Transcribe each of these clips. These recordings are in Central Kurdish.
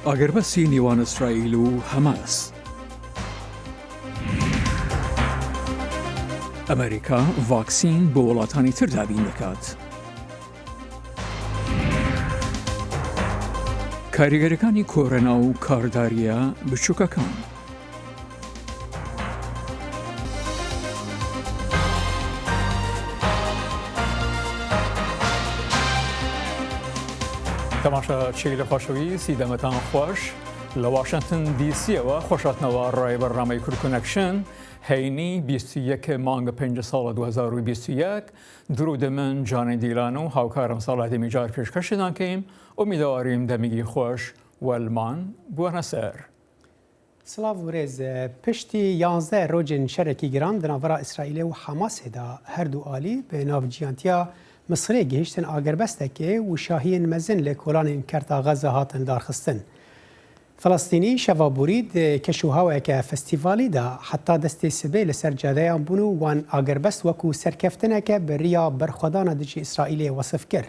ئاگربەستی نێوان ئیسرائیل و هەماس. ئەمریکا ڤاکسین بۆ وڵاتانی تر دابین دەکات. کاریگەرەکانی کۆرۆنا و کارداریە بچووکەکان. تەماشاچی لە خۆشەویستی دەمەتان خۆش لە واشنگتن دیسیەوە خۆشاتنەوە ڕای بەڕنامەی کورکونەکشن هەینی 21 مانگە 5 ساڵە 2021 درود من جانێ دیلان و هاوکارم ساڵاتی میجار پێشکەشتان کەیم ئومیدواریم دەمیگی خۆش وەلمان بوونە سەر. سلااو ورێز پشتی 11 ڕۆژێن شەرێکی گران دناوەرا ئیسرائیلێ و حەماسێدا هەردوو ئالی بە ناوجیانتیا مصرê gihîştin agerbestekê û şahiyên mezin lê kolanên Kerta Xeza hatin darxistin. Filistînî şevaborî di keşûhaweke festîvalî de heta destê sibê li ser cedeyan bûn û wan agerbest wekû serkeftineke bi riya berxwedana dijî İsraîlê wasif kir.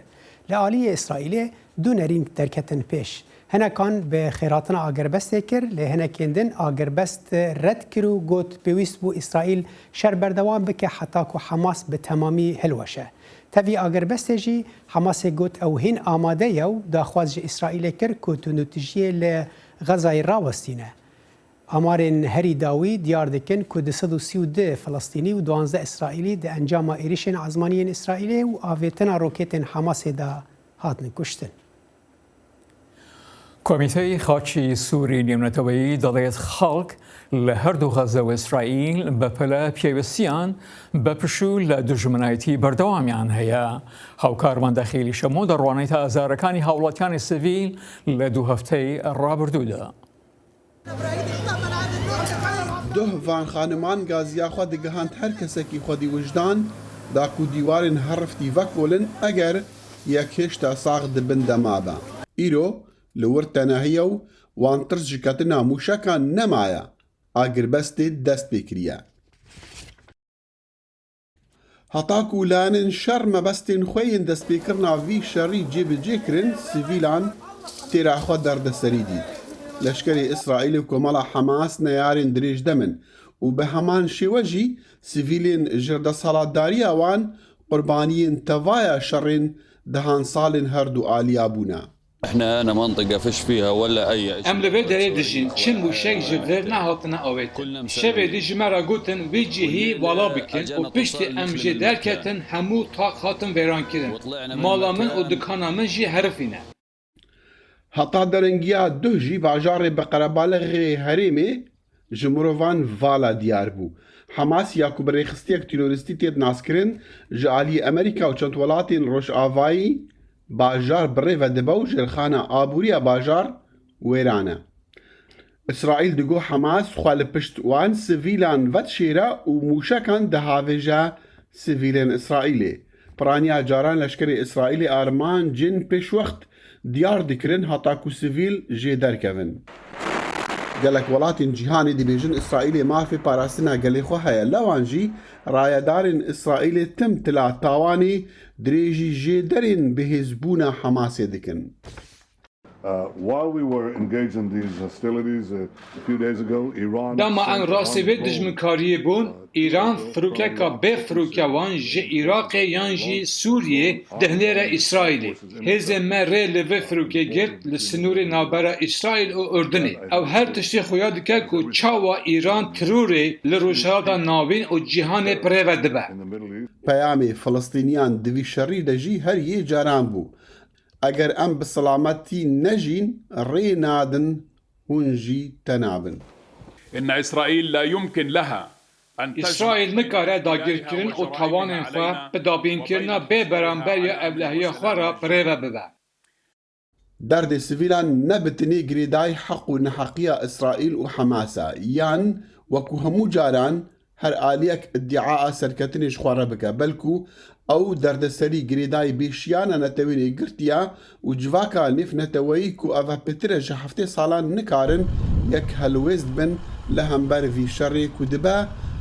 Li aliyê İsraîlê du nerîn derketin pêş. Hinekan bi xêratina agerbestê kir, lê hinekên din agerbest red kir û got pêwîst bû İsraîl şer berdewam bike heta ku Hemas bi temamî hilweşe. Tevî agerbestê jî Hemasê got ew hîn amade ye û daxwaz ji İsraîlê kir ku tunûtijiyê li Xezayê rawestîne. Amarên herî dawî diyar dikin ku 232 Filistînî û 12 İsraîlî di encama êrişên ezmaniyên İsraîlê û avêtina roketên Hemasê de hatin kuştin. کۆمیتەی خاچی سووری نێونەتەوەیی دەڵێت خەڵک لە هەردوو غەزە و ئیسرائیل بەپەلە پێویستیان بە پشوو لە دوژمنایەتی بەردەوامیان هەیە. هاوکارمان دەخیلی شەمۆ دەڕوانێت تا ئازارەکانی هاوڵاتیانی سڤیل لە دوو هەفتەی ڕابردوودا. دوه van xaniman gaziya xwe digihand her kesekî xwedî wijdan da ku dîwarên herriftî vekolin eger yek hêşta sax dibin dema be. Îro li wir tenehiye û wan tirs ji ketina mûşekan nemaye, agirbestê dest pê kiriye. Heta ku layanên şer mebestên xwe yên destpêkirina vî şerî cêbicê kirin, sivîlan têra xwe derdeserî dît. Leşkerê İsraîlê û komala Hemas neyarên dirêj demin û bi heman şêwe jî sivîlên ji desthilatdariya wan qurbaniyên tevaya şerên dehan salên herdu aliya bûne. احنا انا منطقه فيش فيها ولا اي شيء. ام لبر دري دجين چن موشك جبر نهاتنا اويت. شبه دي جمرا گوتن بيجي والا بكن و پشت ام جي دركتن همو طاق هاتن ويران كرن. مالا من و دكانا من جي حرفينه. Heta derengîya duh jî bajarê beqerebalexê herêmê ji mirovan vala diyar bû. Hemas ya ku bi rêxistiyek terorîstî tê naskirin ji aliyê Amerîka û çend welatên Rojavayî bajar birêve dibe û jêrxana abûriya bajar wêran e. İsraîl digot Hemas xwe li pişt wan sivîlan vedşêre û mûşekan dihêveja sivîlên İsraîlê. Piraniya caran leşkerê İsraîlê armancên pêşwext diyar dikirin heta ku sivîl jê derkevin. Gelek welatên cîhanê dibêjin İsraîlê mafê parastina gelê xwe heye. Lewan jî rayedarên İsraîlê tim tila tawanê dirêjî jê derên bihêzbûna Hemasê dikin. While we were engaged in these hostilities a few days ago, Iran. Dama an rasibet dijminkariye bûn, İran firûkeka bê firûkewan ji Iraqê yan jî Sûriyê dihnêre İsraîlê. Hêzên me rê li vê firûkê girt li sinûrê navbera İsraîl û Urdunê. Ew her tiştî xuya dike ku çawa İran terorê li rojhilata navîn û cîhanê pirêve dibe. Peyamê Filistîniyan di vî şerî de jî her yê caran bû. Eger em bi selametî nejîn rê nadin hûn jî tenabin. إن إسرائيل لا يمكن لها أن İsraîl nikare dagirkirin û tawanên xwe bi dabînkirina bê beramberiya evlehiya xwe re pirêve bibe. Derdê sivîlan ne bi tinê girêdayî heq û neheqiya İsraîl û Hemasa yan wekû hemû caran her aliyek iddiaa serketinê ji xwe re bike belkû ew derdeserî girêdayî bêşiyana netewînê girtiya û civaka nêv neteweyî ku ev pêtir e ji heftê salan nikarin yek helwêz dibin li hember vî şerê ku dibe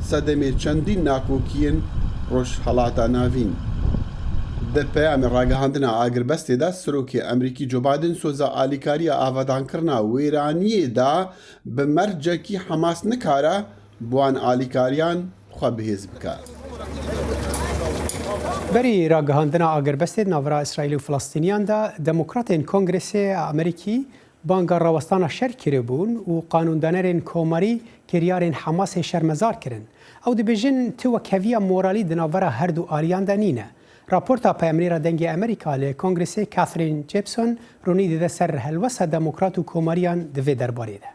sedemê çendîn nakokiyên rojhilata navîn. Di peyamê ragihandina Agiribestê de Serokê Emerîkî Joe Biden soza alîkariya avadankarina wêraniyê da bi mercekî Hamas nikare bi wan alîkariyan xwe bihêz bike. Berî ragihandina Agiribestê navbera İsraîlê û Filistîniyan de Demokratên Kongresê Amerîkî banga rawestana şer kiribûn û qanûndanerên komarî kiryarên Hamasê şermezar kirin. Ew dibêjin ti wekheviya moralî di navbera her du aliyan de nîne. Raporta Peyamnêra Dengê Amerîka li Kongresê Catherine Jepson ronî dide ser helwesta demokrat û komariyan di vê derbarê de.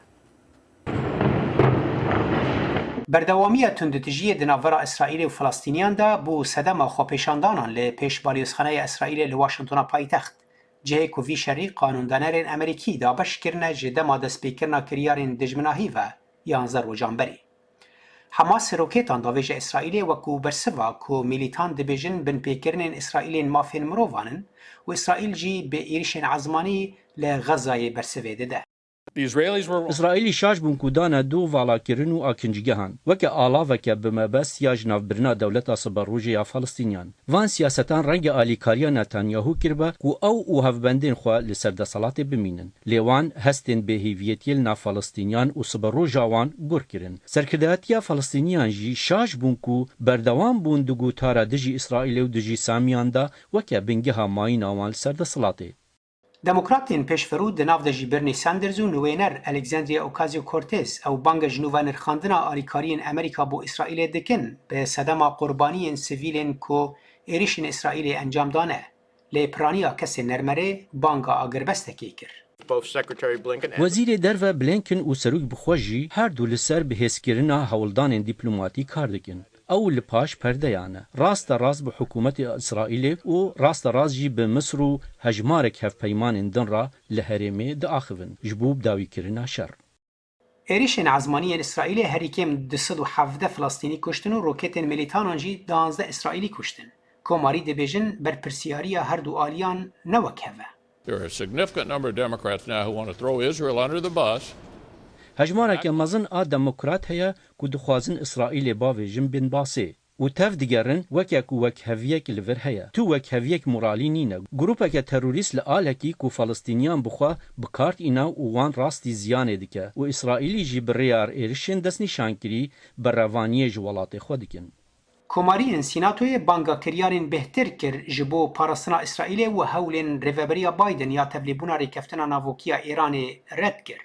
Berdewamiya tundutijiyê di navbera İsraîlê û Filistîniyan de bû sedema xwepêşandanan li pêş Balyozxaneya İsraîlê li Washingtona paytext. Cihê ku vî şerî qanûndanerên Amerîkî dabeş kirine ji dema destpêkirina kiryarên dijminahî ve 11 rojan berî. Hamas rokêtan davêje İsraîlê wekû bersiva ku milîtan dibêjin binpêkirinên İsraîlên mafên mirovan in û İsraîl jî bi êrişên ezmanî li Xezayê bersivê dide. İsraîlî şaş bûn ku dane du valakirin û akincigehan weke alaveke bi mebest ya ji navbirina dewleta Siberrojê ya Falistînyan. Van siyasetan rengê alîkariya Netanyahu kiribe ku ew û hevbendên xwe li ser desalatê bimînin. Lê wan hestên bêhêviyetiyê li nav Falistînyan û Siberroja wan gur kirin. Serkirdeyetiya Falistîniyan jî şaş bûn ku berdewam bûn di gotara dijî İsraîlê û dijî Samiyan de weke bingeha mayîna wan li ser desalatê. Demokratên pêşverû di nav de jî Bernie Sanders û nûêner Alexandria Ocasio-Cortez ew banga ji nûva nirxandina alîkariyên Amerîka bo İsraîlê dikin bi sedema qurbaniyên sivîlên ku êrişên İsraîlê encam dane. Lê piraniya kesên nermerê banga agiribestekê kir. Wezîrê Derve Blinken û Serok bi xwe jî her du li ser bihêzkirina hewldanên dîplomatîk kar dikin. Ew li paş perdeyan e. Rasta rast bi hikûmetê İsraîlê û rasta rast jî bi Misr û hejmarek hevpeymanên din ra li herêmê diaxivin ji bo dawîkirina şer. Êrişên ezmaniyên İsraîlê herîkêm 217 Filistînî kuştin û roketên milîtanan jî 12 İsraîlî kuştin. Komarî dibêjin berpirsiyariya her du aliyan ne wek heve. There are a significant number of Democrats now who want to throw Israel under the bus. Hejmareke mezin a demokrat heye ku dixwazin İsraîlê bavêjin bin basê. û tev digerin weke ku wekheviyek li vir heye. Tu wekheviyek moralî nîne. Grupeke terorîst li alekî ku Falistîniyan bixwe bi kart îna û wan rastî ziyanê dike û İsraîlî jî bi rêya êrişên destnîşankirî bi revaniyê ji welatê xwe dikin. Komariyên Sînatoyê banga kiryarên bêhtir kir ji bo parastina İsraîlê û hewlên rêveberiya Biden ya tevlîbûna rêkeftina navokiya Îranê red kir.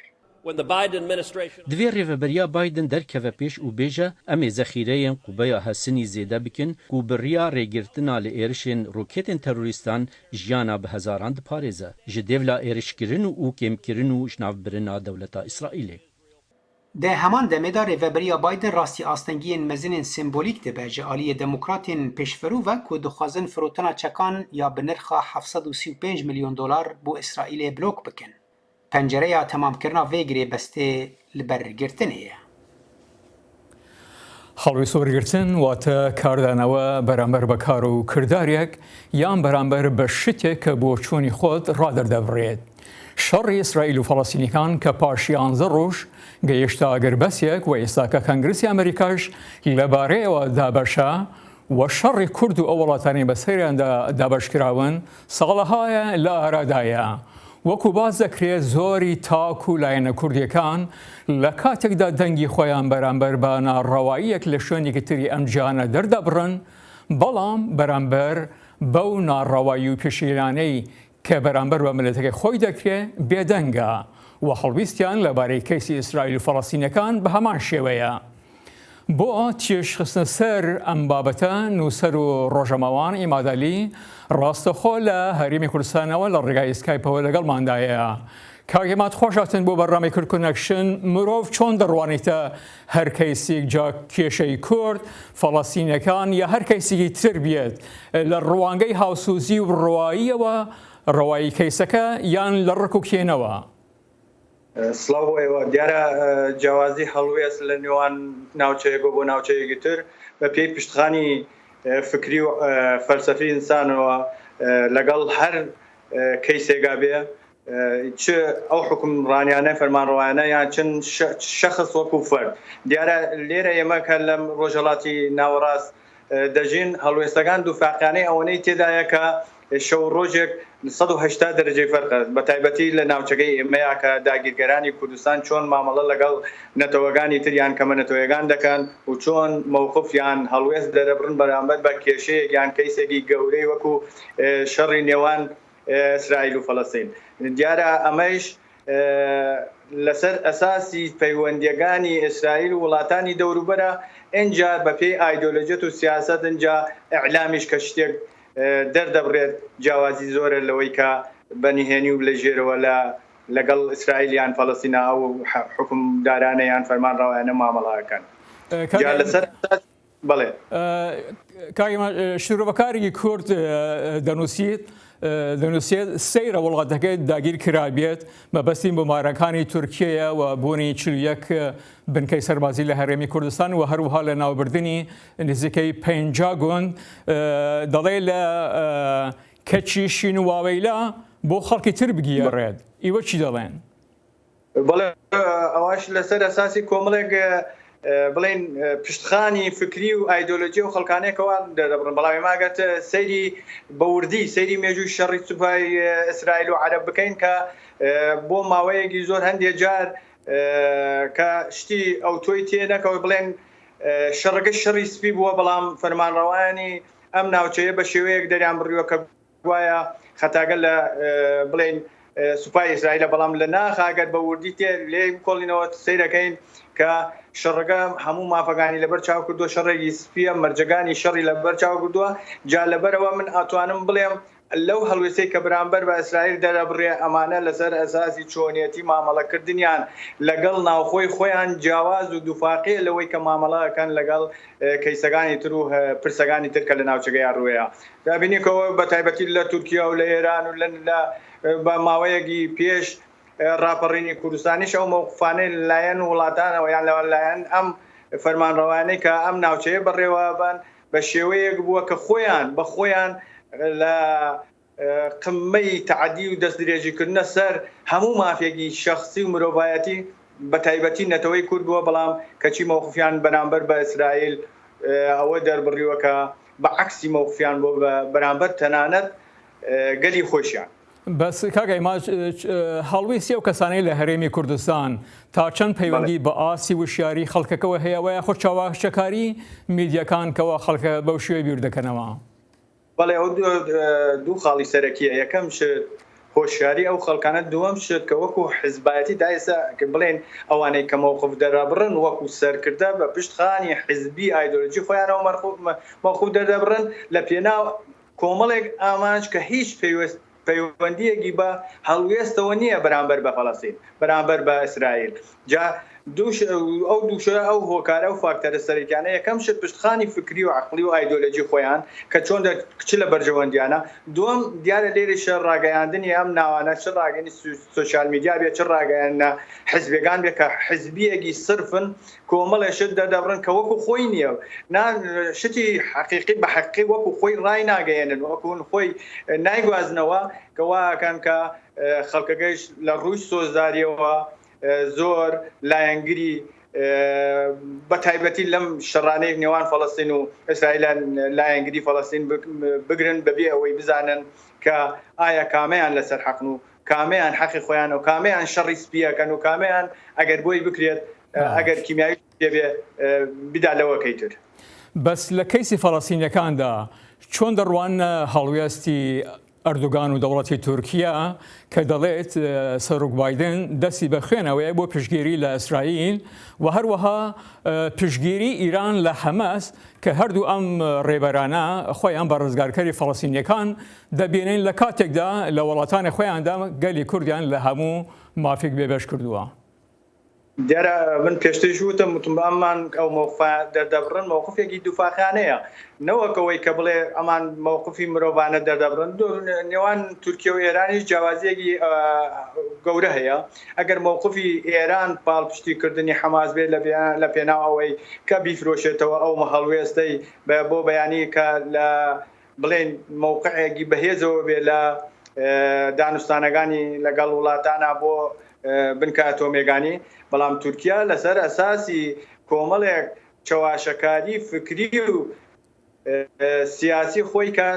Divê rêveberiya Biden derkeve pêş û bêje em ê zexîreyên qubeya Hesinî zêde bikin ku bi riya rêgirtina li êrişên roketên terorîstan jiyana bi hezaran diparêze ji dêvla êrişkirin û kêmkirin û jinavbirina dewleta İsraîlê. Di heman demê de rêveberiya Biden rastî astengiyên mezinên sembolîk dibe ji aliyê demokratên pêşverû ve ku dixwazin firotina çekan ya bi nirxa $735 milyon bo İsraîlê blok bikin. Pencereya temamkirina vê girêbestê li ber girtinê ye. Xalwê sobergirtin wate kardanewe beramber bi kar û kirdariyek yan beramber bi şitê bo çûnî xwe raderdevڕێت. Şerê İsraîl û Falastînîkan ke paş 11 roj gehişta agiribestiyek û êstaka Kongresa Amerîkaş lebarê ew dabeşa و شر کرد و اولاتانی بسیارند دابش کراون سالهای لارادایا و کوباز ذکری زوری تاکو لاین کردیکان لکاتک دا دنگی خویان برانبر با ناروایی کلشونی کتری امجان دردبرن بلام برانبر با ناروایی پیشیلانی که برانبر و ملتک خوی دکری بیدنگا و حلویستیان لباری کیسی اسرائیل و فلسطینی کان به همان شویه. بۆ تێشخستنە سەر ئەم بابەتە نووسەر و ڕۆژەماوان ئیمادەلی ڕاستەخۆ لە هەرێمی کوردستانەوە لە ڕێگای ئسکایپەوە لەگەڵماندایە. کاگەمات خۆشاتن بۆ بەڕامی کورد کۆنەکشن مرۆڤ چۆن دەڕوانیتە هەر کەیسێک جا کێشەی کورد فەڵەستینیەکان یا هەر کەیسێکی تر بێت لە ڕوانگەی هاوسوزی و ڕەواییەوە ڕەوایی کەیسەکە یان لە ڕق و کێنەوە. سڵاو ئێوە دیارە جیاوازی هەڵوێست لە نێوان ناوچەیەک بۆ ناوچەیەکی تر بە پێی پشتخانی فکری و فەلسەفی ئینسانەوە لەگەڵ هەر کەیسێکا بێ چ ئەو حکومڕانیانە فەرمانڕەوایانە یان چەند شەخص وەکو فەرد دیارە لێرە ئێمە کە لەم ڕۆژهەڵاتی ناوەڕاست دەژین هەڵوێستەکان دووفاقیانەی ئەوەنەی تێدایە کە شەو ڕۆژێک 180 دەرەجەی فەرق بە تایبەتی لە ناوچەکەی ئێمەیە کە داگیرگەرانی کوردستان چۆن مامەڵە لەگەڵ نەتەوەگانی تریان کەمە نەتەوەیەکان دەکەن و چۆن مووقفیان هەڵوێست دەرەبرن بەرامبەر بە کێشەیەک یان کەیسێکی گەورەی وەکو شەڕی نێوان ئیسرائیل و فەڵەستین. دیارە ئەمەش لەسەر ئەساسی پەیوەندیەکانی ئیسرائیل و وڵاتانی دەوروبەرە ئینجا بەپێی ئایدۆلۆژیەت و سیاست ئینجا ئیعلامیش کە شتێک دەردەبڕێت جیاوازی زۆرە لەوەی کە بەنیهێنی و لەژێرەوە لەگەڵ ئیسرائیلیان فەڵەستینە ئەو حکومدارانەیان فەرمانڕەوایانە مامەڵاکەن. لەسەر بەڵێ شروعبەکارێکی کورد دەنووسێت سەیرە وڵاتەکەی داگیر کرابێت مەبەستی بمارەکانی تورکیەیە و بوونی 41 بنکەی سەربازی لە هەرێمی کوردستان و هەروەها لە ناوبردننی نزیکەی 50 گوند دەڵێ لە کەچی شین و واوەیلا بۆ خەڵکی تر بگیێڕێت. ئیوە چی دەڵێن؟ بەڵێ ئەوەش لەسەر ئەساسی کۆمەڵێک بڵێن پشتخانی فکری و ئایدۆلۆژی و خەڵکانێکەوە دەبڕن. بەڵام ماگەت سەیری بەوردی سەیری مێژووی شەڕی سوپای ئیسرائیل و عەرەب بکەین کە بۆ ماوەیەکی زۆر هەندێک جار کە شتی ئەو تۆی تێ نەکەوە بڵێن شەڕەکە شەڕی سپی بووە، بەڵام فەرمانڕەوایانی ئەم ناوچەیە بە شێوەیەک دەریان بڕیوە کە گوایە خەتاگە لە بڵێن سوپای ئیسرائیل، بەڵام لە ناخاگەت بە وردی تێ لێ کۆڵینەوە سەیرەکەین کە شەڕەکە هەموو مافەکانی لەبەر چاو کردووە، شەڕێکی سپیە مەرجەکانی شەڕی لەبەر چاو کردووە. جا لەبەرەوە من ئاتوانم بڵێم لەو هەڵوێستەی کە بەرامبەر بە ئیسرائیل دەرەبڕێ ئەمانە لەسەر ئەساسی چۆنیەتی مامەڵەکردنیان لەگەڵ ناوخۆی خۆیان جیاواز و دووفاقیە لەوەی کە مامەڵەکەن لەگەڵ کەیسەکانی تر و پرسەکانی تر کە لە ناوچەکەیان ڕوەیە. دابینیکەوە بە تایبەتی لە تورکیا و لە ئێران و بە ماوەیەکی پێش ڕاپەڕینی کوردستانیش ئەو مووقفانەی لەلایەن وڵاتانەوە یان لەلایەن ئەم فەرمانڕەوانەی کە ئەم ناوچەیە بەڕێوەبان بە شێوەیەک بووە کە خۆیان بە خۆیان لە قمەی تعدی و دەست درێژیکردنە سەر هەموو مافێکی شەخصی و مرۆڤایەتی بە تایبەتی نەتەوەی کورد بووە، بەڵام کەچی مووقفیان بەرامبەر بە ئیسرائیل ئەوە دەربڕیوە کە بە عەکسی مووقفیان بۆ بەرامبەر تەنانەت گەلی خۆشیان. بەس کاگای ماچ هەڵویستی ئەو کەسانەی لە هەرێمی کوردستان تا چەند پەیوەندی بە ئاسی وشیاری خەڵکەکەەوە هەیەوەیە خۆ چاواشەکاری میدیەکان کەەوە خەڵکە بەو شوێ بیر دەکەنەوە؟ بەڵێ ئەو دوو خاڵی سەرەکیە. یەکەم شت هۆشیاری ئەو خەڵکانە، دووەم شت کە وەکو حیزبایەتی دایسا کە بڵێن ئەوانەی کە مووقف دەرەبڕن وەکو سەرکردە بە پشتخانی حیزبی ئایدۆلۆژی خۆیانەوە مووقف دەردەبڕن لە پێناو کۆمەڵێک ئامانج کە هیچ پەیوەندیەکی بە هەڵوێستەوە نییە بەرامبەر بە فەڵەستین، بەرامبەر بە ئیسرائیل. جا ئەو دووشە ئەو هۆکارە و فاکتەرە سەرەکیانە یەکەم شت پشتخانی فکری و عەقلی و ئایدۆلۆژی خۆیان کە چۆن کچ لە بەرژەوەندیانە. دووەم دیارە لێرەشە ڕاگەیاندنی ئەم ناوانە چ ڕاگەنی سوشیال میدیا بێت، چ ڕاگەیاندنە حیزبەکان بێت کە حیزبیەکی صرفن کۆمەڵێ شت دەردەبڕن کە وەکو خۆی نییە، شتی حەقیقی بە حەقیقی وەکو خۆی ڕای ناگەیەنن، وەکوون خۆی نایگوازنەوە کە واکەن کە خەڵکەکەیش لە ڕووی سۆزداریەوە زۆر لایەنگری بە تایبەتی لەم شەڕانەی نێوان فەڵەستین و ئیسرائیل لایەنگری فەڵەستین بگرن بەبێ ئەوەی بزانن کە ئایا کامەیان لەسەر حەقن و کامەیان حەقی خۆیان و کامەیان شەڕی سپیەکەن و کامەیان ئەگەر بۆی بکرێت ئەگەر کیمیایی دەبێ بدا لەوەکەی تر. بەس لە کەیسی فەڵەستینیەکاندا چۆن دەڕوانە هەڵوێستی ئەردوگان و دەوڵەتی تورکیا کە دەڵێت سەرۆک بایدن دەستی بە خوێنەوەی بۆ پشتگیری لە ئیسرائیل و هەروەها پشتگیری ئیران لە حەماس کە هەردوو ئەم ڕێبەرانە خۆیان بە ڕزگارکەری فەڵەستینیەکان دەبێنین لە کاتێکدا لە وڵاتانی خۆیاندا گەلی کوردیان لە هەموو مافێک بێبەش کردووە. دیارە من پێشترش وتم ئەمان ئەو مووقفە دەردەبڕن مووقفێکی دووفاخانەیە، نەوەکەوەی کە بڵێ ئەمان مووقفی مرۆڤانە دەردەبڕن. نێوان تورکیا و ئێرانیش جیاوازیەکی گەورە هەیە. ئەگەر مووقفی ئێران پاڵپشتیکردنی حەماس بێت لە پێناو ئەوەی کە بیفرۆشێتەوە ئەو هەڵوێستەی بۆ بەیانی کە لە بڵێن مووقعێکی بەهێزەوە بێ لە دانوستانەکانی لەگەڵ وڵاتانە بۆ بنکە ئەتۆمێگانی، بەڵام تورکیا لەسەر ئەساسی کۆمەڵێک چاواشەکاری فکری و سیاسی خۆی کە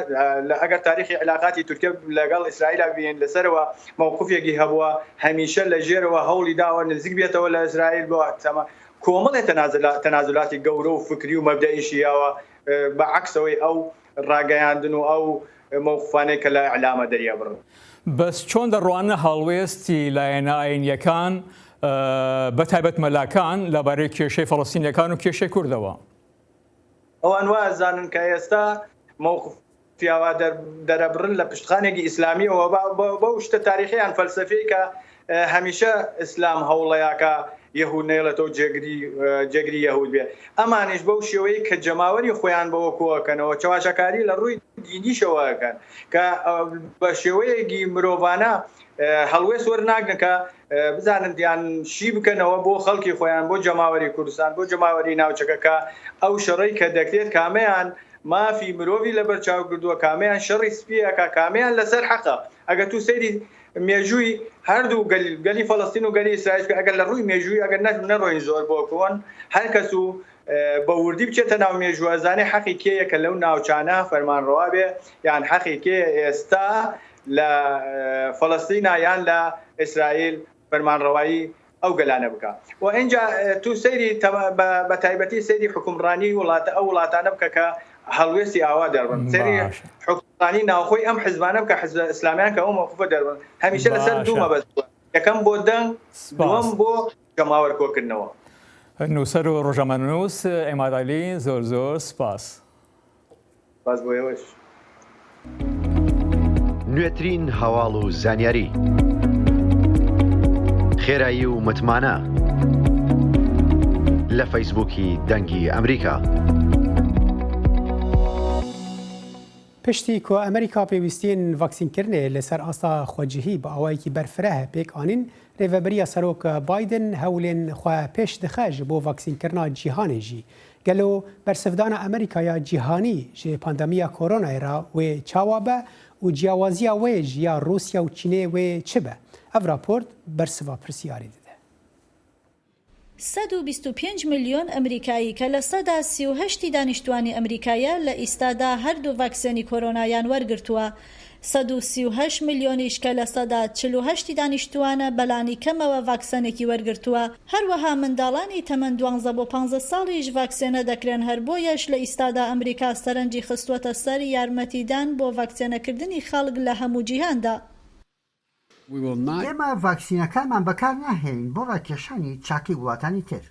ئەگەر تاریخی علاقاتی تورکیا لەگەڵ ئیسرائیل بین لەسەرەوە مووقفێکی هەبووە هەمیشە لە ژێرەوە هەوڵی داوە نزیک بێتەوە لە ئیسرائیل بۆ کۆمەڵێ تەنازولاتی گەورە و فکری و مەبدەئیشیاوە بەعکسەوەی ئەو ڕاگەیاندن و ئەو مووقفانەی کە لە ئەعلامە دەریا بڕن. بەس چۆن دەڕوانە هەڵوێستی لایەنە ئاینیەکان بەتایبەت مەلاکان لەبارەی کێشەی فەڵەستینیەکان و کێشەی کوردەوە؟ ئەوان وازانن کە ئێستا مووقفیاوا دەرەبڕن لە پشتخانێکی ئیسلامیەوە بەو شتە تاریخیان فەلسەفەی کە هەمیشە ئیسلام هەوڵەیەکە یەهود نێڵێتەوە جێگری یەهود بێ ئەمانش بەو شێوەیە کە جەماوەری خۆیان بەوە کۆکەنەوە چاواشەکاری لە ڕووی دینیشەوەکەن کە بە شێوەیەکی مرۆڤانە هەڵوێ سوەر ناگنکە بزانن دیان شی بکەنەوە بۆ خەڵکی خۆیان بۆ جەماوەری کوردستان بۆ جەماوەری ناوچەکەکە ئەو شەڕەی کە دەکرێت کامیان مافی مرۆڤی لەبەر چاو کردووە کامیان شەڕی سپیەکە کامیان لەسەر حەقە ئەگەر تو سەیری مێژووی هەردوو گەلی فەڵەستین و گەلی ئیسرائیل ئەگەر لە ڕووی مێژووی ئەگەر نەڕۆین زۆر بۆکۆن هەر کەس و بە وردی بچێتە ناو مێژووە زانێ حەقی کێیە کە لەو ناوچانە فەرمانڕەوا بێ یان حەقی کێ ئێستا لە فەڵەستینە یان لە ئیسرائیل فەرمانڕەوایی ئەو گەلانە بکە و ئینجا تو سەیری بە تایبەتی سەیری حکومڕانی ئەو وڵاتانە بکە کە هەڵوێستی ئاوا دەربن سەیری حکومڕانی ناوخۆی ئەم حیزبانە بکە حیزب ئیسلامیان کە ئەو موقفە دەربن هەمیشە لەسەر دوو مەبەستووە یەکەم بۆ دەنگ دووەم بۆ جەماوەر کۆکردنەوە. نووسەر و ڕۆژەمەنووس ئێمادعەلی زۆر زۆر سپاس. سپاس بۆ ئێوەش. نوێترین هەواڵ و زانیاری خێرایی و متمانە لە فەیسبووکی دەنگی ئەمریکا. پشتی کۆ ئەمریکا پێویستین ڤاکسینکردنێ لەسەر ئاستا خۆجیهی بە ئەوایەکی بەرفرە پێکانین ڕێڤەبەریە سەرۆک بایدن هەولێن خۆ پێش دخەژ بۆ ڤاکسینکردنا جیهانێژی گەلۆ بەرسەفدانە ئەمریکایە جیهانی ژێ پاندەمیە کۆرۆنایرا وێ چاوا بە و جیاوازیە وێژ یا رووسیا و چینێ وێ چ بە ئەڤ راپۆرت بەرسەوا پرسیاری دەدە. 125 میلیۆن ئەمریکایی کە لە 138 دانیشتوانی ئەمریکایە لە ئیستادا هەردوو ڤاکسێنی کۆرۆنایان وەرگرتووە 138 میلیۆنیش کە لە 148 دانیشتوانە بەلانی کەمەوە ڤاکسەنێکی وەرگرتووە هەروەها منداڵانی تەمەن 12 بۆ 15 ساڵیش ڤاکسێنە دەکرێن هەر بۆیەش لە ئیستادا ئەمریکا سەرنجی خستووەتە سەر یارمەتیدان بۆ ڤاکسێنەکردنی خەڵک لە هەموو جیهاندا. ئێمە ڤاکسینەکانمان بەکار ناهێنین بۆ ڕاکێشانی چاکی وڵاتانی تر.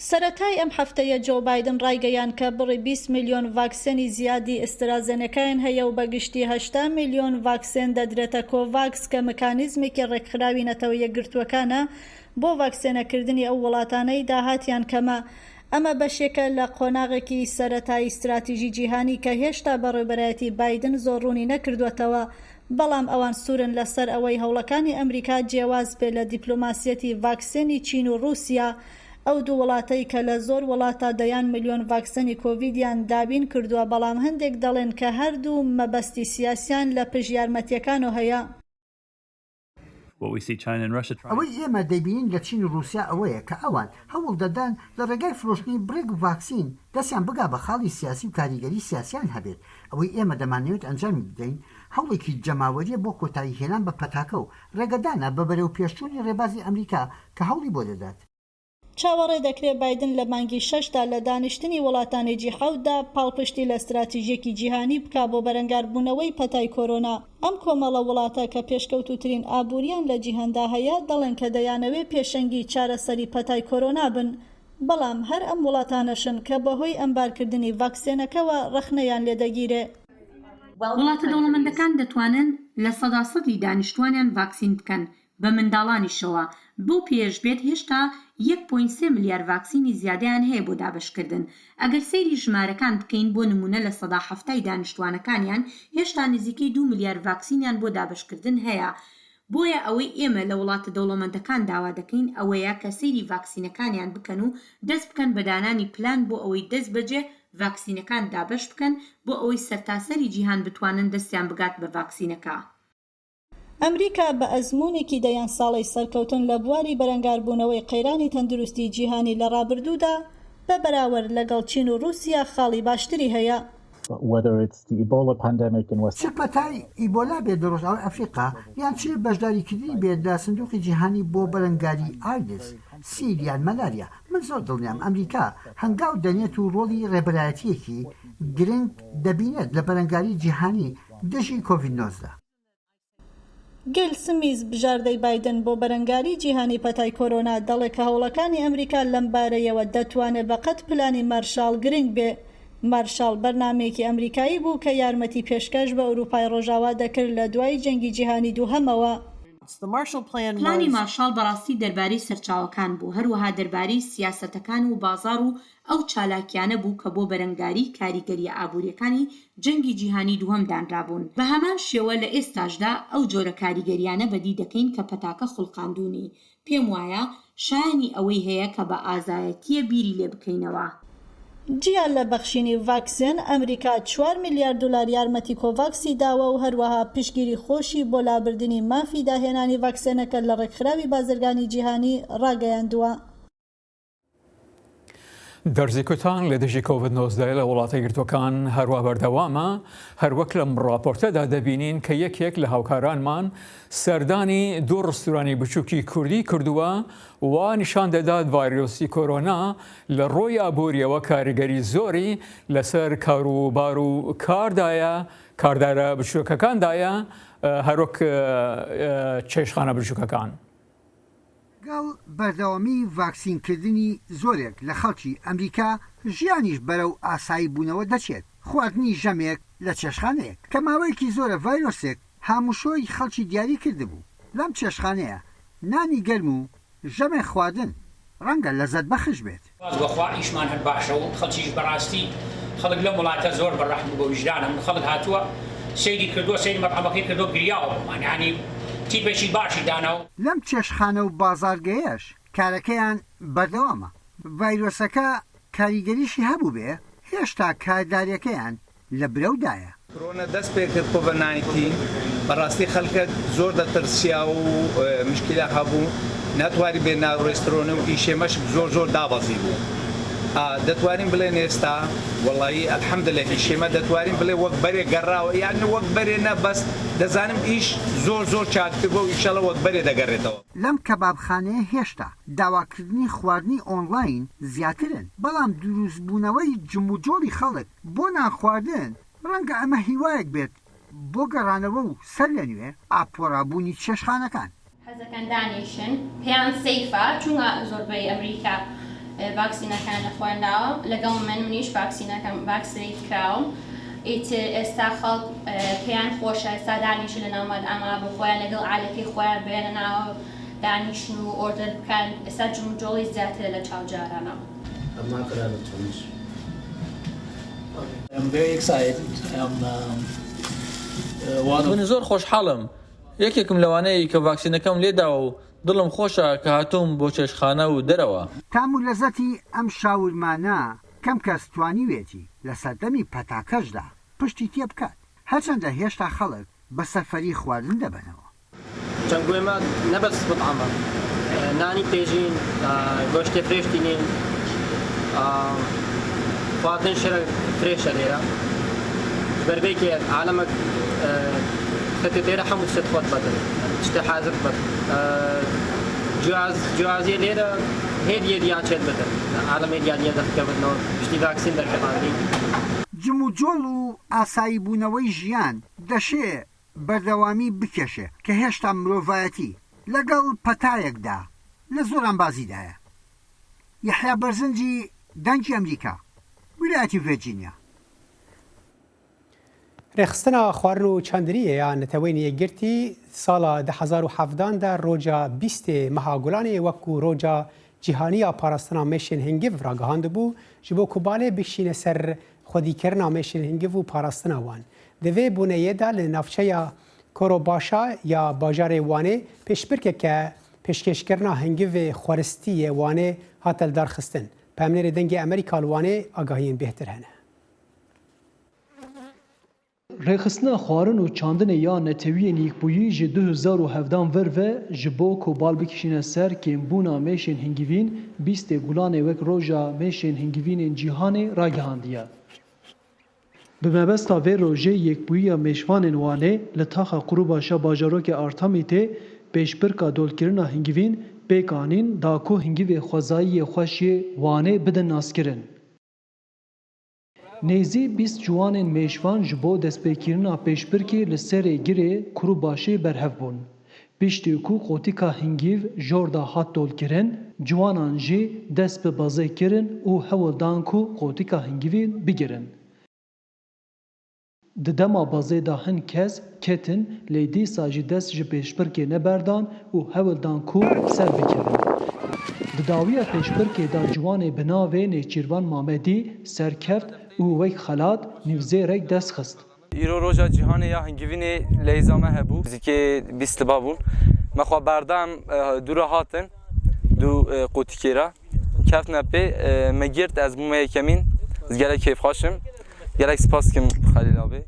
سەرەتای ئەم هەفتەیە جۆ بایدن ڕایگەیان کە بڕی 20 میلیۆن ڤاکسێنی زیادی ئەسترازێنەکان هەیە و بەگشتی 80 میلیۆن ڤاکسێن دەدرێتە کۆڤاکس کە مەکانیزمێکی ڕێکخراوی نەتەوە یەکگرتووەکانە بۆ ڤاکسێنەکردنی ئەو وڵاتانەی داهاتیان کەمە. ئەمە بەشێکە لە قۆناغێکی سەرەتایی استراتیژی جیهانی کە هێشتا بەڕێوەبەرایەتی بایدن زۆر ڕوونی نەکردوێتەوە بەڵام ئەوان سوورن لەسەر ئەوەی هەوڵەکانی ئەمریکا جیاواز بێ لە دیپلۆماسیەتی ڤاکسێنی چین و رووسیا ئەو دوو وڵاتەی کە لە زۆر وڵاتە دەیان میلیۆن ڤاکسێنی کۆڤیدیان دابین کردووە بەڵام هەندێک دەڵێن کە هەردوو مەبەستی سیاسیان لە پشت یارمەتیەکانەوە هەیە. ئەوەی ئێمە دەبینین لە چین و رووسیا ئەوەیە کە ئەوان هەوڵ دەدان لە ڕێگای فرۆشتنی برێک و ڤاکسین دەستیان بگا بە خاڵی سیاسی و کاریگەری سیاسیان هەبێت. ئەوەی ئێمە دەمانەوێت ئەنجامی بدەین هەوڵێکی جەماوەریە بۆ کۆتایی هێنان بە پەتاکە و ڕێگەدانە بە بەرەو پێشچوونی ڕێبازی ئەمریکا کە هەوڵی بۆ دەدات. چاوەڕێ دەکرێت بایدن لە مانگی 6دا لە دانیشتنی وڵاتانی جیحەوتدا پاڵپشتی لە استراتیژیەکی جیهانی بکا بۆ بەرەنگاربوونەوەی پەتای کۆرۆنا. ئەم کۆمەڵە وڵاتە کە پێشکەوتوترین ئابووریان لە جیهاندا هەیە دەڵێن کە دەیانەوێت پێشەنگی چارەسەری پەتای کۆرۆنا بن بەڵام هەر ئەم وڵاتانەشن کە بەهۆی ئەمبارکردنی ڤاکسێنەکەوە ڕەخنەیان لێدەگیرێ. وڵاتە دەوڵەمەندەکان دەتوانن لە 100% دانیشتوانیان ڤاکسین بکەن بە منداڵانیشەوە بۆ پێشبێت هێشتا 1.3 ملیار ڤاکسینی زیادیان هەیە بۆ دابشکردن. ئەگەر سەیری ژمارەکان بکەین بۆ نمونە لە 170 دانیشتوانەکانیان هێشتا نزیکەی 2 ملیار ڤاکسینیان بۆ دابشکردن هەیە. بۆیە ئەوەی ئێمە لە وڵاتە دەوڵەمەندەکان داوا دەکەین ئەوەیە کە سەیری ڤاکسینەکانیان بکەن و دەست بکەن بە دانانی پلان بۆ ئەوەی دەست بەجێ ڤاکسینەکان دابش بکەن بۆ ئەوەی سەرتاسەری جیهان بتوانن دەستیان بگات بە ڤاکسینەکە. ئەمریکا بە ئەزموونێکی دەیان ساڵی سەرکەوتن لە بواری بەرەنگاربوونەوەی قەیرانی تەندروستی جیهانی لە ڕابردوودا بە بەراورد لەگەڵ چین و رووسیا خاڵی باشتری هەیە. whether it's the Ebola pandemic in West سپەتای ئیبۆلا بێت لە ڕۆژئاوای ئەفریقا یان چ بەشداریکردنی بێت لە سندوقی جیهانی بۆ بەرەنگاری ئایدس سیریان مەلاریا من زۆر دڵنیام ئەمریکا هەنگاو دەنێت و ڕۆڵی ڕێبەرایەتیەکی گرنگ دەبینێت لە بەرەنگاری جیهانی دژی کۆڤید-19 گل سمیز بژاردەی بایدن بۆ بەرەنگاری جیهانی پەتای کۆرۆنا دەڵێت کە هەوڵەکانی ئەمریکا لەم بارەیەوە دەتوانێت بەقەت پلانی مارشال گرنگ بێ. مارشال بەرنامەیەکی ئەمریکایی بوو کە یارمەتی پێشکەش بە ئەوروپای ڕۆژاوا دەکرد لە دوای جەنگی جیهانی دووهەمەوە. پلانی مارشال بەڕاستی دەربارەی سەرچاوەکان بوو، هەروەها دەربارەی سیاسەتەکان و بازار و ئەو چالاکیانە بوو کە بۆ بەرەنگاری کاریگەریە ئابوووریەکانی جەنگی جیهانی دووهەم دانرابوون. بە هەمان شێوە لە ئێستاشدا ئەو جۆرە کاریگەریانە بەدی دەکەین کە پەتاکە خوڵقاندوونی. پێم وایە شایانی ئەوەی هەیە کە بە ئازایەتیە بیری لێ بکەینەوە. جیان لە بەخشینی ڤاکسین ئەمریکا 4 میلیارد دلار یارمەتی کۆڤاکسی داوە و هەروەها پشتگیری خۆشی بۆ لابردنی مافی داهێنانی ڤاکسینەکە لە ڕێکخراوی بازرگانی جیهانی ڕاگەیاندووە. دەرزی کوتان لە دژی کۆڤید-19 لە وڵاتە یەکگرتووەکان هەروە بەردەوامە هەروەک لەم ڕاپۆرتەدا دەبینین کە یەکێک لە هاوکارانمان سەردانی دوو ڕستورانی بچووکی کوردی کردووە و نیشان دەدات ڤایرۆسی کۆرۆنا لە ڕۆی ئابووریەوە کاریگەری زۆری لەسەر کاروبار و کاردارە بچووکەکاندایە هەروەک چێشتخانە بچووکەکان. گەڵ بەردەوامی ڤاکسینکردنی زۆرێک لە خەڵکی ئەمریکا ژیانیش بەرەو ئاسایی بوونەوە دەچێت. خواردنی ژەمێک لە چێشتخانەیەک کە ماوەیەکی زۆرە ڤایرۆسێک هاموشۆی خەڵکی دیاری کردبوو. لەم چێشتخانەیە نانی گەرم و ژەمێ خواردن ڕەنگە لەزەت بەخش بێت. بەخوا ئیشمان هەر باشە و خەڵکیش بەڕاستی خەڵک لەم وڵاتە زۆر بەڕەحم بۆ وجدانە من خەڵک هاتووە سەیری کردووە سەیری مەرحەمەکەی کردو گریاوە بۆمان یعنی تیپێکی باشی داناو. لەم چێشتخانە و بازارگەیەش کارەکەیان بەردەوامە. ڤایرۆسەکە کاریگەریشی هەبوو بێ هێشتا کارداریەکەیان لە برەودایە. کۆرۆنا دەست پێ کرد کۆڤید-19 بەڕاستی خەڵکە زۆر دەترسیا و مشکلە هەبوو ناتواری بێ ناو ڕێستۆرۆنە و ئیشێمەش زۆر دابەزی بوو. دەتوانین بڵێن ئێستا وەڵایی ئەلحەمدولێ ئیشێمە دەتوانین بڵێ وەک بەرێ گەڕاوە یان وەک بەرێ نە بەس دەزانم ئیش زۆر چاکردبوو و ئیشەڵە وەک بەرێ دەگەڕێتەوە. لەم کەبابخانەیە هێشتا داواکردنی خواردنی ئۆنلاین زیاترن بەڵام دروستبوونەوەی جموجۆڵی خەڵک بۆ ناخواردن ڕەنگە ئەمە هیوایەک بێت بۆ گەڕانەوە و سەر لە نوێ ئاپۆڕابوونی چێشتخانەکان. حەزەکان دانیشن پێیان سەیفە چونکە زۆربەی ئەمریکا ڤاکسینەکان لەخوانداوە لەگەڵ منیش ڤاکسینەکەم ڤاکسینیت کراوم ئیتر ئێستا خەڵک پێیان خۆشە ئێستا دانیشن لە ناومەد ئەما بۆ خۆیان لەگەڵ عالەتی خۆیان بێنە ناوە دانیشن و ئۆردەر بکەن ئێستا جموجۆڵی زیاتر لە چاوجارانەوە. من زۆر خۆشحاڵم یەکێکم لەوانەیە کە ڤاکسینەکەم لێداوە و دڵم خۆشە کە هاتووم بۆ چێشتخانە و دەرەوە. تام و لەزەتی ئەم شاورمانە کەم کەس توانیوێتی لە سەردەمی پەتاکەشدا پشتی تێ بکات هەرچەندە هێشتا خەڵک بە سەرفەری خواردن دەبنەوە. چەندگوێمە نەبەست بتعامە نانی پێژین گۆشتێ فرێشتینین خواردن شەرە فرێشە لێرە بەربێکێ عالەمە تێرە هەموو شت خۆت بەدن شتە حازر بەت جیازیە لێرە هێریان چێت بدن عالەمێ دیانە دەستکەوتنەوە پشتی ڤاکسین دەرکەماندی. جموجۆڵ و ئاسایی بوونەوەی ژیان دەشێ بەردەوامی بکێشێ کە هێشتا مرۆڤایەتی لەگەڵ پەتایەکدا لە زۆر ئەمبازیدایە. یەحیا بەرزنجی دەنگی ئەمریکا ویلایەتی ڤێرجینیا. ڕێخستنە خواردن و چاندریە یان نەتەوەی یەکگرتی ساڵا 2017دا ڕۆژە 20 مەهاگوڵانێ وەکو ڕۆژە جیهانیە پاراستنا مێشێن هەنگیڤ ڕاگەهاند بوو ji bo ku balê bişîne ser xwedîkirina mêşên hingîv û parastina wan. Di vê bûneyê de li navçeya Korobaşa ya bajarê Wanê pêşbirkeke pêşkêşkirina hingivê xwaristiyê Wanê hat darxistin. Pemnêrê dengê Amerîka li Wanê agahiyên bêhtir hene. Rêxistina xwarin û çandinê ya netewiyên yekbûyî ji 2017 vir ve ji bo ku bal bikişîne ser kêmbûna mêşên hingivîn 20 gulanê wek roja mêşên hingivînên cîhanê ragihandiye. Bi mebesta vê rojê yekbûyiya mêşvanên Wanê li taxa Qurûbaşa bajarokê Artemî tê pêşbirka dolkirina hingivîn pêkanîn da ku hingivê xwezayiyê xweş yê Wanê bidin naskirin. Nêzî 20 ciwanên mêşvan ji bo destpêkirina pêşbirkê li serê girê Qurûbaşê berhev bûn. Piştî ku qotika hingiv jor da hat dolkirin, ciwanan jî dest bi bazê kirin û hewl dan ku qotika hingivî bigirin. Di dema bazê da hin kes ketin lê dîsa jî dest ji pêşbirkê neberdan û hewl dan ku ser bikirin. Di dawiya pêşbirkê da ciwanê bi navê Nêçîrvan Mamedî serkeft û wek xelat nîvzêrek dest xist. Îro roja cîhanê ya hingivînê leyza me hebû. Zikê bîst liba bûn. Me xwe berdem dû re hatin dû qotikê re. Kefne pê me girt ez bûme yekemîn. Ez gelek kêfxweşim. Gelek spas dikim Xelîl abê.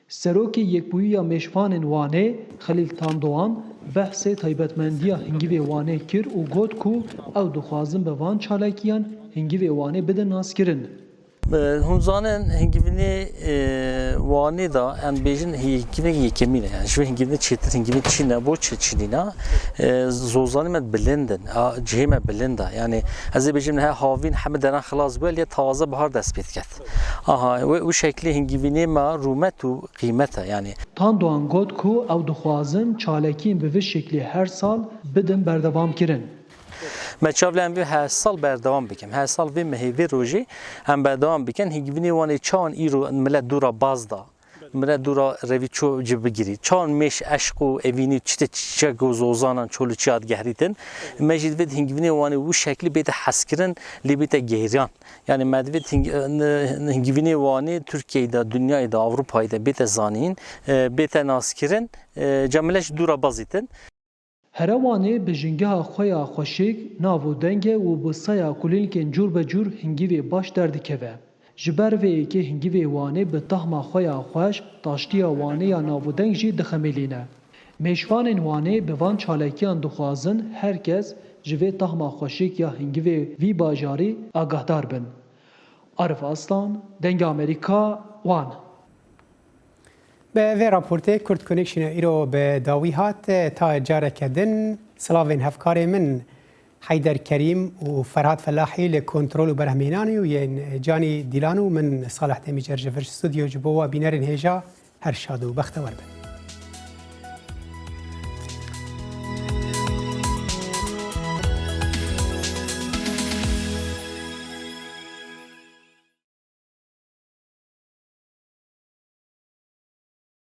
Serokê Yekbûyiya Mêşvanên Wanê Xelîl Tandoğan behsê taybetmendiya hingivê Wanê kir û got ku ew dixwazin bi van çalakiyan hingivê Wanê bidin naskirin. Hûn zanin hingivînê Wanê da em bêjin hingivê yekemîn e. Yani ji vê hingivînê çêtir hingivîn çî ne bo çi çînîna zozanî me bilind in, cihê me bilind e. Yani ez ê bêjim niha havîn hemû deran xilas bûye lê taze bihar dest pê diket. Aha wê şeklê hingivînê me rûmet û qîmet e yani. Tandoğan got ku ew dixwazin çalekîn bi vê şeklê her sal bidin berdewam kirin. Me çavlên vê her sal berdewam bikim. Her sal vê mehêvê rojê em berdewam bikin. Hingivînê Wanê çawan îro millet dûra baz da. Millet dûra revî ço ci bigirî. Çawan mêş eşq û evînî çite çiçek û zozanan çolûçiya digerîtin. Me jî divêt hingivînê Wanê wî şeklî bête heskirin lê bête gêhriyan. Yani me divêt hingivînê Wanê Tirkiyeyê de, Dunyayê de, Avrupayê de bête zanîn, bête naskirin. Millet jî dûra bazîtin. Here Wanê bi jingeha xwe ya xweşik, nav û denge û bi saya kulîlkên cûr be cûr hingivê baş derdikeve. Ji ber vê yekê hingivê Wanê bi tahma xwe ya xweş, taştiya Wanê ya nav û deng jî dixemêlîne. Mêşvanên Wanê bi van çalakiyan dixwazin herkes ji vê tahma xweşik ya hingivê vî bajarî agahdar bin. Arif Aslan, Dengê Amerîka, Wan. به وی راپورته کرد کنکشن ایرو به داوی هات تا جارکه دن سلاوین هفکار من حیدر کریم و فرهاد فلاحی لکنترول و برهمینانی و ین جانی دیلانو من صالح تیمی جرجفرش استودیو جبوا بینرین هیجا هر شاد و بختور بن